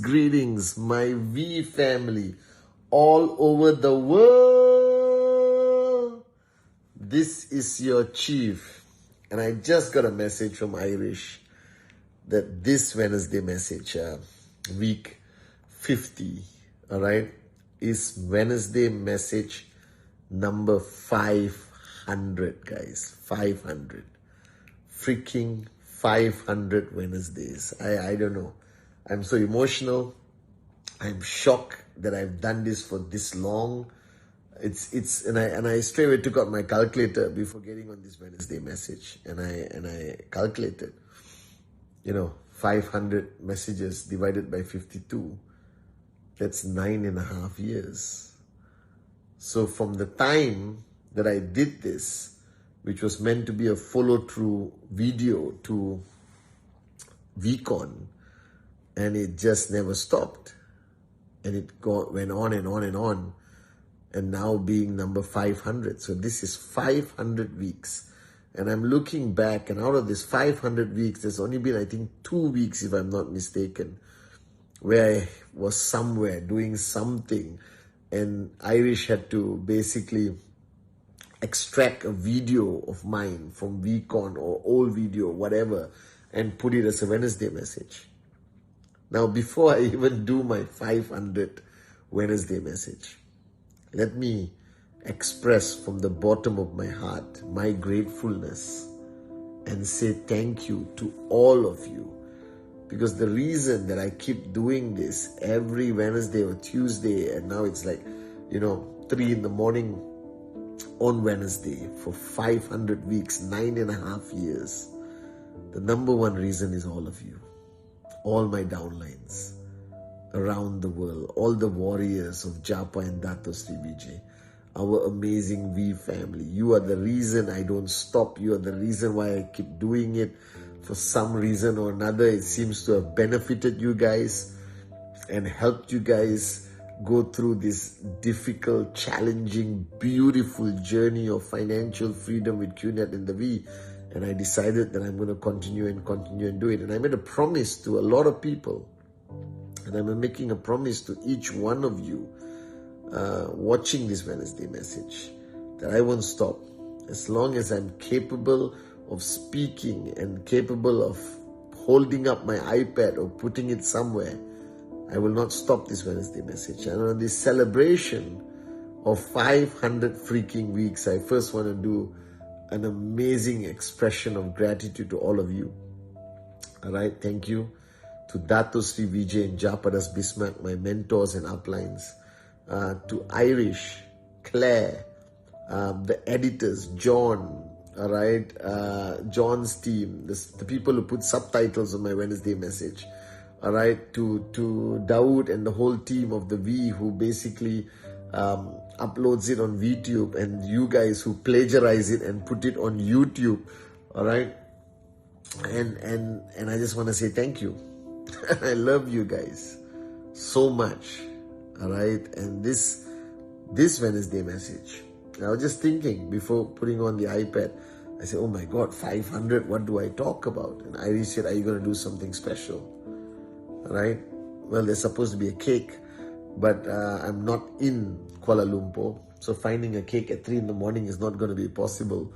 Greetings, my V family all over the world. This is your chief, and I just got a message from Irish that this Wednesday message, week 50, all right, is Wednesday message number 500, guys. 500. Freaking 500 Wednesdays. I don't know. I'm so emotional. I'm shocked that I've done this for this long. And I straight away took out my calculator before getting on this Wednesday message, and I calculated, 500 messages divided by 52. That's 9.5 years. So from the time that I did this, which was meant to be a follow-through video to VCon, and it just never stopped. And it went on and on and on, and now being number 500. So this is 500 weeks. And I'm looking back, and out of this 500 weeks, there's only been, I think, 2 weeks, if I'm not mistaken, where I was somewhere doing something, and Irish had to basically extract a video of mine from VCon or old video, whatever, and put it as a Wednesday message. Now, before I even do my 500 Wednesday message, let me express from the bottom of my heart my gratefulness and say thank you to all of you. Because the reason that I keep doing this every Wednesday or Tuesday, and now it's like, 3 in the morning on Wednesday for 500 weeks, 9.5 years, the number one reason is all of you. All my downlines around the world, all the warriors of Japa and Dato Sri Vijay, our amazing V family. You are the reason I don't stop. You are the reason why I keep doing it. For some reason or another, it seems to have benefited you guys and helped you guys go through this difficult, challenging, beautiful journey of financial freedom with qnet and the V. And I decided that I'm going to continue and do it. And I made a promise to a lot of people. And I'm making a promise to each one of you watching this Wednesday message that I won't stop. As long as I'm capable of speaking and capable of holding up my iPad or putting it somewhere, I will not stop this Wednesday message. And on this celebration of 500 freaking weeks, I first want to do an amazing expression of gratitude to all of you. All right, thank you to Dato Sri Vijay and Japadas Bismarck, my mentors and uplines, to Irish, Claire, the editors, John, all right, John's team, the people who put subtitles on my Wednesday message, all right, to Dawood and the whole team of the V who basically uploads it on VTube, and you guys who plagiarize it and put it on YouTube, all right? And I just want to say thank you. I love you guys so much, all right? And this Wednesday message, I was just thinking before putting on the iPad, I said, oh my God, 500, what do I talk about? And Iris said, are you going to do something special? All right? Well, there's supposed to be a cake, but I'm not in Kuala Lumpur, so finding a cake at 3 in the morning is not going to be possible.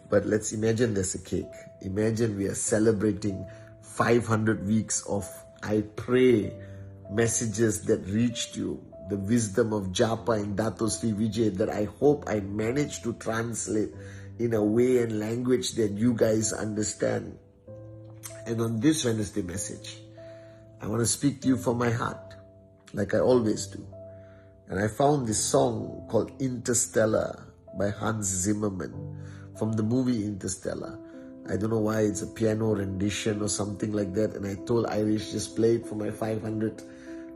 But let's imagine there's a cake. Imagine we are celebrating 500 weeks of, I pray, messages that reached you, the wisdom of Japa and Dato Sri Vijay that I hope I managed to translate in a way and language that you guys understand. And on this Wednesday message, I want to speak to you from my heart, like I always do. And I found this song called Interstellar by Hans Zimmerman from the movie Interstellar. I don't know why, it's a piano rendition or something like that. And I told Irish, just play it for my 500th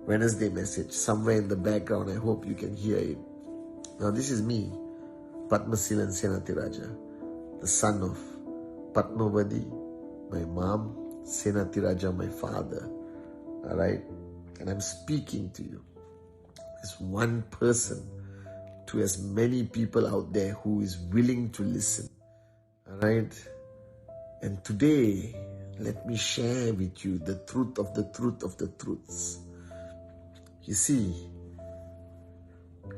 Wednesday message. Somewhere in the background, I hope you can hear it. Now this is me, Pathman Senathirajah, the son of Padmavati, my mom, Senathirajah, my father. Alright? And I'm speaking to you as one person to as many people out there who is willing to listen. Alright? And today, let me share with you the truth of the truth of the truths. You see,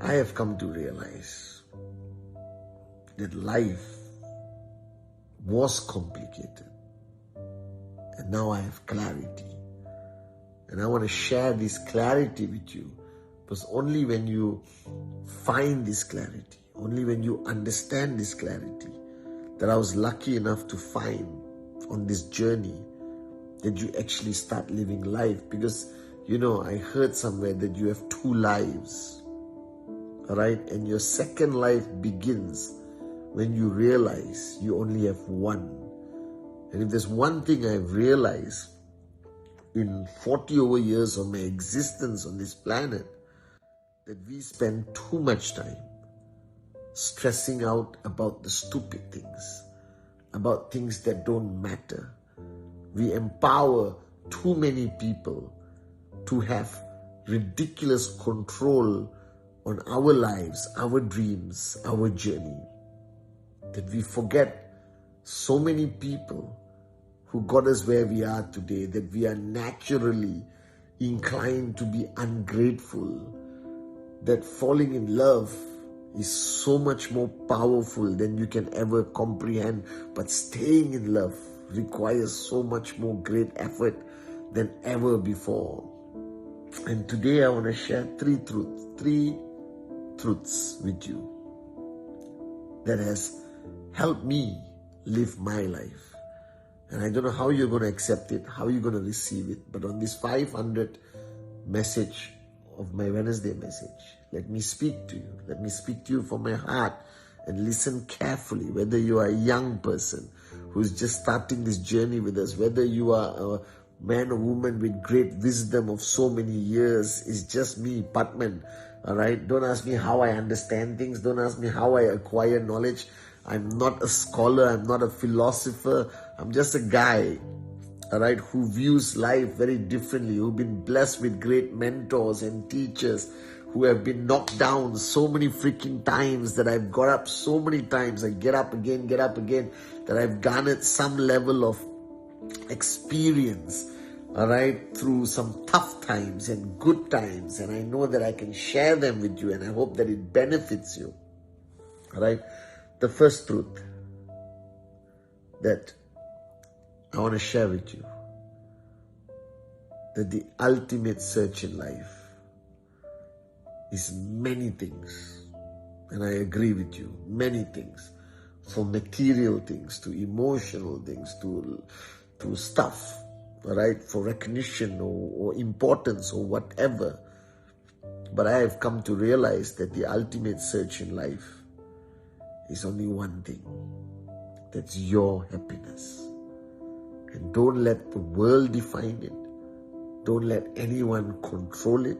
I have come to realize that life was complicated. And now I have clarity. And I want to share this clarity with you, because only when you find this clarity, only when you understand this clarity, that I was lucky enough to find on this journey, that you actually start living life. Because, you know, I heard somewhere that you have 2 lives. Alright? And your second life begins when you realize you only have one. And if there's one thing I've realized in 40 over years of my existence on this planet, that we spend too much time stressing out about the stupid things, about things that don't matter. We empower too many people to have ridiculous control on our lives, our dreams, our journey, that we forget so many people who got us where we are today, that we are naturally inclined to be ungrateful, that falling in love is so much more powerful than you can ever comprehend, but staying in love requires so much more great effort than ever before. And today I want to share 3 truths with you that has helped me live my life. And I don't know how you're going to accept it, how you're going to receive it, but on this 500th message of my Wednesday message, let me speak to you. Let me speak to you from my heart, and listen carefully. Whether you are a young person who's just starting this journey with us, whether you are a man or woman with great wisdom of so many years, it's just me, Pathman. Alright? Don't ask me how I understand things. Don't ask me how I acquire knowledge. I'm not a scholar. I'm not a philosopher. I'm just a guy, alright, who views life very differently, who've been blessed with great mentors and teachers, who have been knocked down so many freaking times, that I've got up so many times. I get up again, that I've garnered some level of experience, alright, through some tough times and good times. And I know that I can share them with you, and I hope that it benefits you. Alright, the first truth that I want to share with you, that the ultimate search in life is many things. And I agree with you, many things. From material things to emotional things to stuff, right? For recognition or importance or whatever. But I have come to realize that the ultimate search in life is only one thing. That's your happiness. And don't let the world define it. Don't let anyone control it.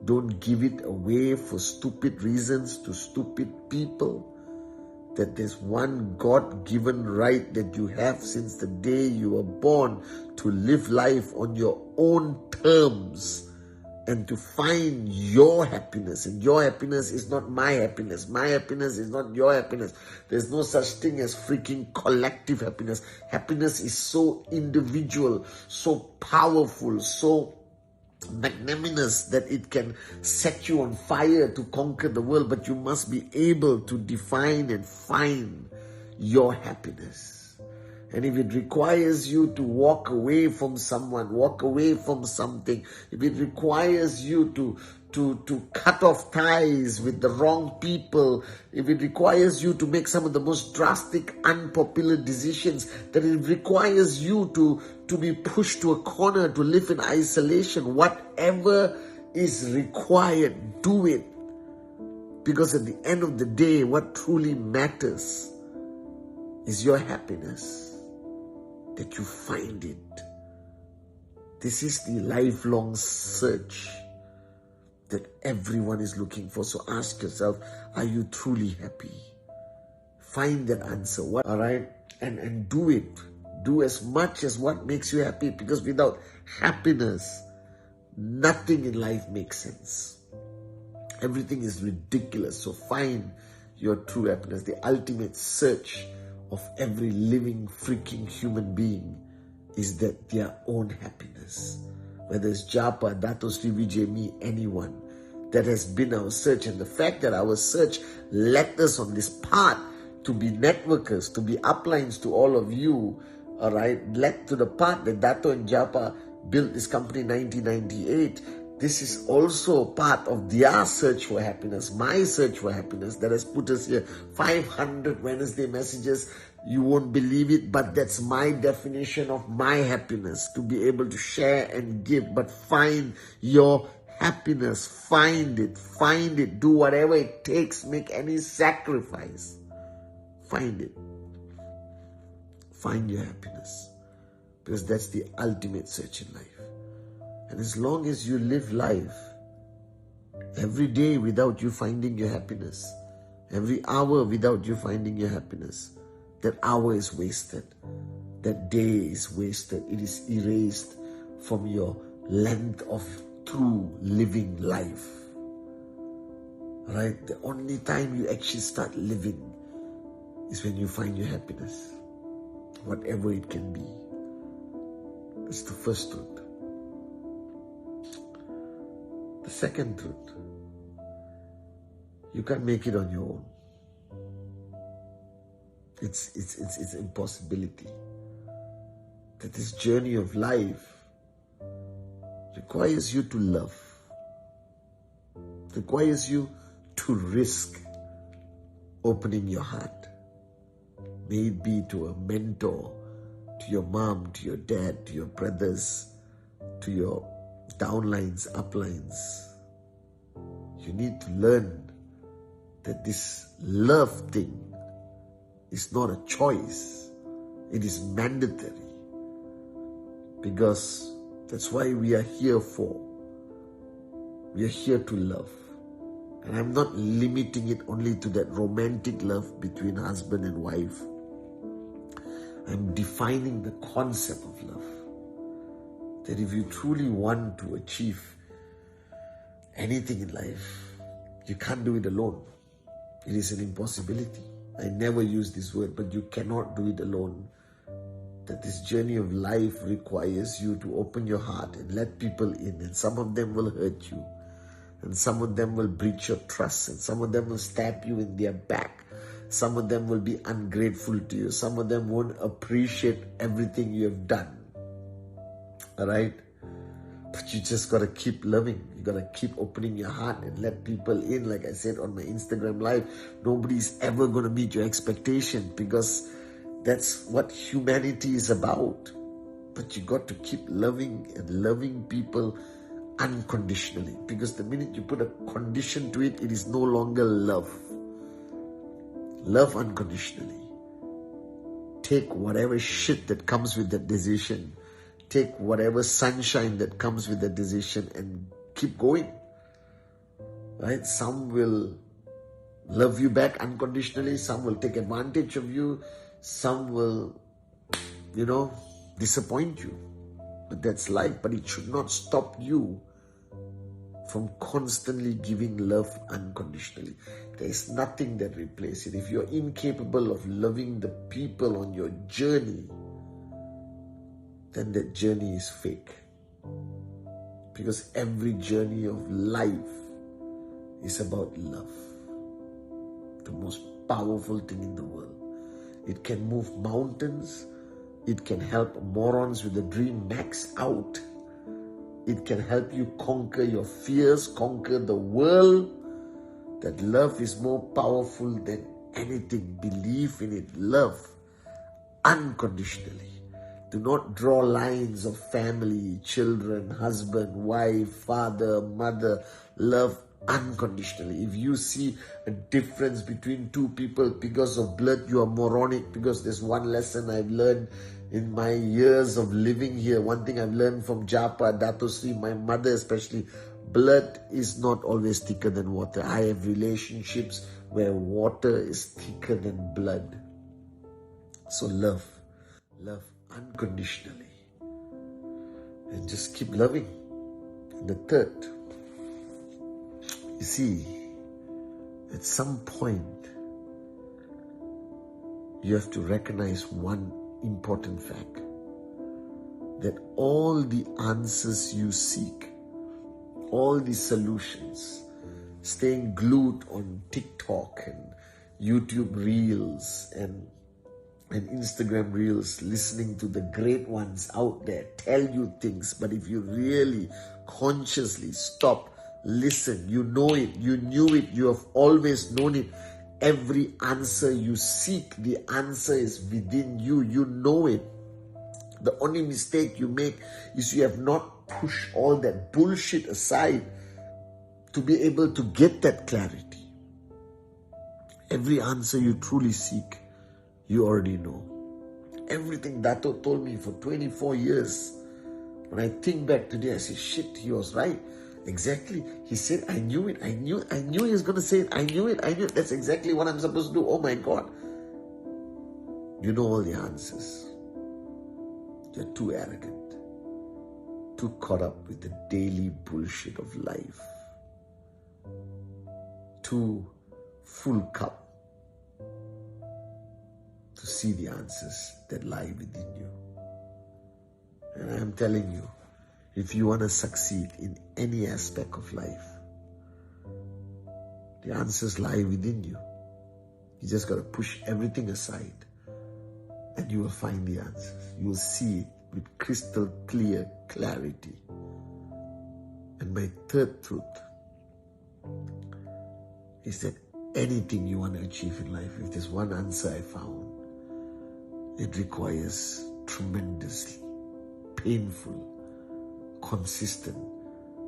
Don't give it away for stupid reasons to stupid people. That there's one God-given right that you have since the day you were born to live life on your own terms and to find your happiness. And your happiness is not my happiness. My happiness is not your happiness. There's no such thing as freaking collective happiness. Happiness is so individual, so powerful, so magnanimous that it can set you on fire to conquer the world. But you must be able to define and find your happiness. And if it requires you to walk away from someone, walk away from something, if it requires you to cut off ties with the wrong people, if it requires you to make some of the most drastic, unpopular decisions, that it requires you to be pushed to a corner, to live in isolation, whatever is required, do it. Because at the end of the day, what truly matters is your happiness, that you find it. This is the lifelong search that everyone is looking for. So ask yourself, are you truly happy? Find that answer. All right? And do it. Do as much as what makes you happy, because without happiness, nothing in life makes sense. Everything is ridiculous. So find your true happiness. The ultimate search of every living freaking human being is that their own happiness. Whether it's Japa, Dato Sri Vijay, me, anyone, that has been our search. And the fact that our search led us on this path to be networkers, to be uplines to all of you, all right, led to the path that Dato and Japa built this company in 1998. This is also part of their search for happiness, my search for happiness, that has put us here. 500 Wednesday messages. You won't believe it, but that's my definition of my happiness, to be able to share and give. But find your happiness. Find it. Do whatever it takes. Make any sacrifice. Find it. Find your happiness, because that's the ultimate search in life. And as long as you live life every day without you finding your happiness, every hour without you finding your happiness, that hour is wasted. That day is wasted. It is erased from your length of true living life. Right? The only time you actually start living is when you find your happiness, whatever it can be. That's the first truth. The second truth, you can't make it on your own. It's impossibility. That this journey of life requires you to love, requires you to risk opening your heart. May it be to a mentor, to your mom, to your dad, to your brothers, to your downlines, uplines. You need to learn that this love thing is not a choice. It is mandatory. Because that's why we are here for. We are here to love. And I'm not limiting it only to that romantic love between husband and wife. I'm defining the concept of love. That if you truly want to achieve anything in life, you can't do it alone. It is an impossibility. I never use this word, but you cannot do it alone. That this journey of life requires you to open your heart and let people in. And some of them will hurt you. And some of them will breach your trust. And some of them will stab you in their back. Some of them will be ungrateful to you. Some of them won't appreciate everything you have done. Alright? But you just got to keep loving. You got to keep opening your heart and let people in. Like I said on my Instagram live, nobody's ever going to meet your expectation, because that's what humanity is about. But you got to keep loving and loving people unconditionally. Because the minute you put a condition to it, it is no longer love. Love unconditionally. Take whatever shit that comes with that decision. Take whatever sunshine that comes with that decision and keep going. Right? Some will love you back unconditionally. Some will take advantage of you. Some will, disappoint you. But that's life. But it should not stop you from constantly giving love unconditionally. There is nothing that replaces it. If you're incapable of loving the people on your journey, then that journey is fake. Because every journey of life is about love. The most powerful thing in the world. It can move mountains. It can help morons with a dream max out. It can help you conquer your fears, conquer the world. That love is more powerful than anything. Believe in it. Love unconditionally. Do not draw lines of family, children, husband, wife, father, mother. Love unconditionally. If you see a difference between two people because of blood, you are moronic, because there's one lesson I've learned in my years of living here. One thing I've learned from Japa, Dato Sri, my mother especially, blood is not always thicker than water. I have relationships where water is thicker than blood. So love unconditionally. And just keep loving. And the third, you see, at some point, you have to recognize one important fact, that all the answers you seek, all the solutions, staying glued on TikTok and YouTube Reels and Instagram Reels, listening to the great ones out there tell you things, but if you really consciously stop, listen, you know it, you knew it, you have always known it. Every answer you seek, the answer is within you. You know it. The only mistake you make is you have not pushed all that bullshit aside to be able to get that clarity. Every answer you truly seek, you already know. Everything Dato told me for 24 years, when I think back today, I say, shit, he was right. Exactly. He said, I knew it. I knew he was going to say it. I knew it. That's exactly what I'm supposed to do. Oh my God. You know all the answers. You're too arrogant, too caught up with the daily bullshit of life, too full cup to see the answers that lie within you. And I'm telling you, if you want to succeed in any aspect of life, the answers lie within you. You just got to push everything aside and you will find the answers. You will see it with crystal clear clarity. And my third truth is that anything you want to achieve in life, if there's one answer I found, it requires tremendously painful, consistent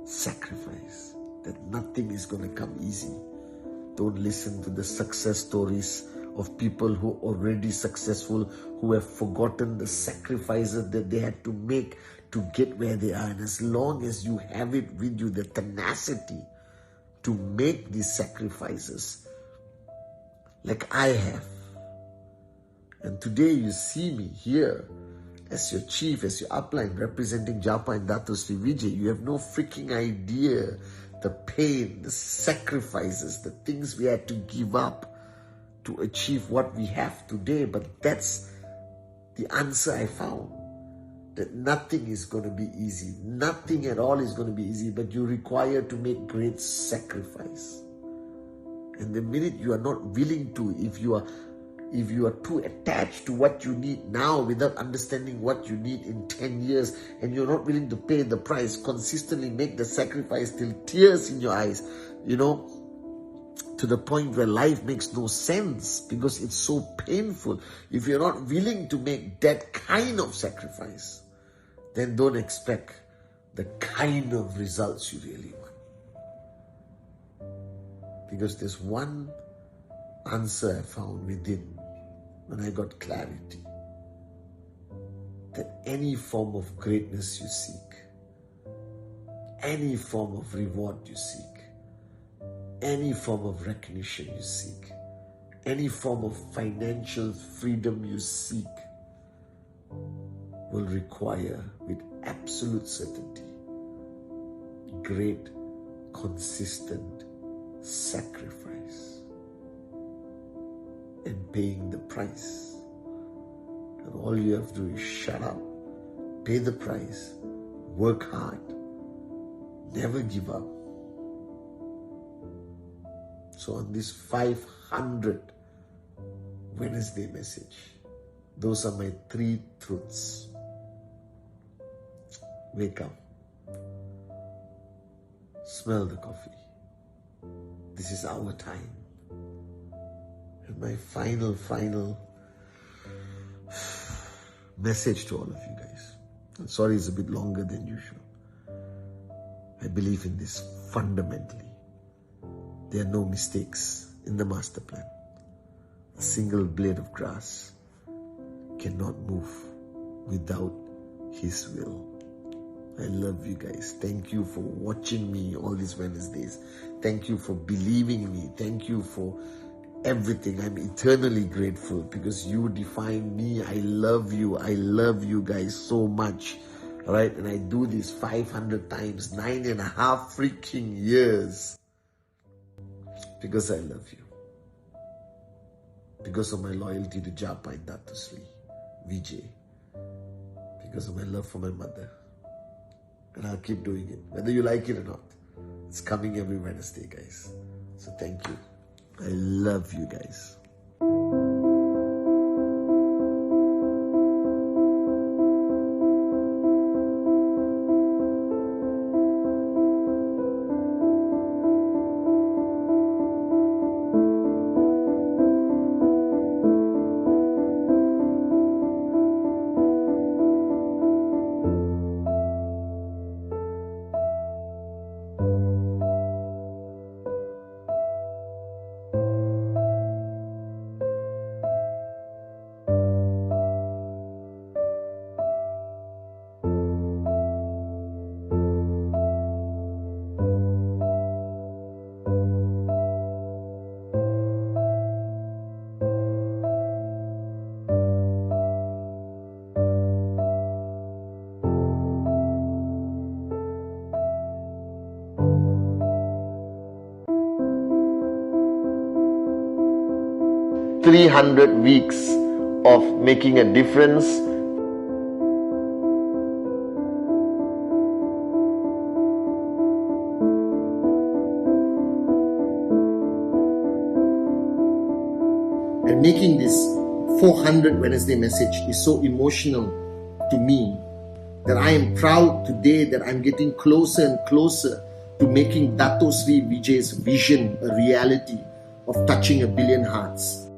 sacrifice. That nothing is going to come easy. Don't listen to the success stories of people who are already successful, who have forgotten the sacrifices that they had to make to get where they are. And as long as you have it with you, the tenacity to make these sacrifices, like I have, and today you see me here as your chief, as your upline, representing Japa and Dato Sri Vijay, you have no freaking idea the pain, the sacrifices, the things we had to give up to achieve what we have today. But that's the answer I found, that nothing is going to be easy. Nothing at all is going to be easy, but you require to make great sacrifice. And the minute you are not willing to, if you are too attached to what you need now without understanding what you need in 10 years, and you're not willing to pay the price, consistently make the sacrifice till tears in your eyes, to the point where life makes no sense because it's so painful. If you're not willing to make that kind of sacrifice, then don't expect the kind of results you really want. Because there's one answer I found within when I got clarity, that any form of greatness you seek, any form of reward you seek, any form of recognition you seek, any form of financial freedom you seek, will require with absolute certainty great, consistent sacrifice and paying the price. And all you have to do is shut up, pay the price, work hard, never give up. So on this 500 Wednesday message, those are my 3 truths. Wake up. Smell the coffee. This is our time. And my final message to all of you guys. I'm sorry it's a bit longer than usual. I believe in this fundamentally. There are no mistakes in the master plan. A single blade of grass cannot move without His will. I love you guys. Thank you for watching me all these Wednesdays. Thank you for believing in me. Thank you for everything. I'm eternally grateful because you define me. I love you. I love you guys so much. All right, and I do this 500 times, 9.5 freaking years because I love you. Because of my loyalty to Japa and Datusri, Vijay. Because of my love for my mother. And I'll keep doing it, whether you like it or not. It's coming every Wednesday, guys. So thank you. I love you guys. 300 weeks of making a difference. And making this 400 Wednesday message is so emotional to me that I am proud today that I'm getting closer and closer to making Dato Sri Vijay's vision a reality of touching 1 billion hearts.